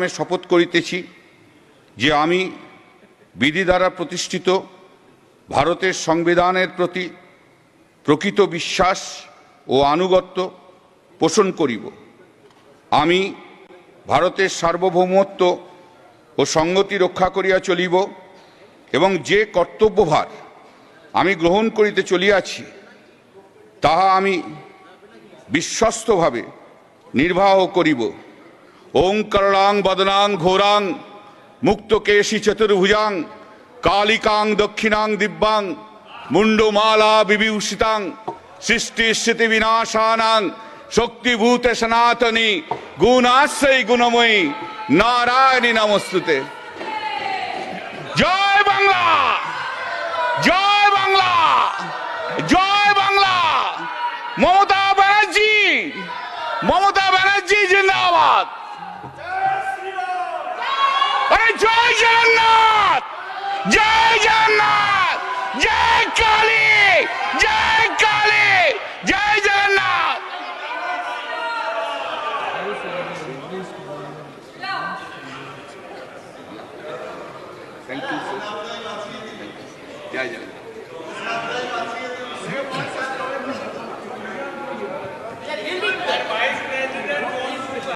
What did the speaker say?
আমি শপথ করিতেছি যে আমি বিধি দ্বারা প্রতিষ্ঠিত ভারতের সংবিধানের প্রতি প্রকৃত বিশ্বাস ও আনুগত্য পোষণ করিব। আমি ভারতের সার্বভৌমত্ব ও সংহতি রক্ষা করিয়া চলিব এবং যে কর্তব্যভার আমি গ্রহণ করিতে চলিয়াছি তাহা আমি বিশ্বস্তভাবে নির্বাহ করিব। ওঙ্কারাং বদনাং ঘোরাং মুক্তকেশী চতুর্ভুজাং কালিকাং দক্ষিণাং দিব্যাং মুন্ডমালা বিভূষিতাং সৃষ্টি স্থিতি বিনাশানাং শক্তিভূতে সনাতনী গুণাশ্রয়ী গুণময়ী নারায়ণী নমস্তুতে। জয় বাংলা, জয় বাংলা, জয় বাংলা। মমতা ব্যানার্জি, মমতা ব্যানার্জি জিন্দাবাদ। জয় জগন্নাথ, জয় জগন্নাথ, জয় কালী, জয় কালী, জয় জগন্নাথ। Thank you. জয় জগন্নাথ।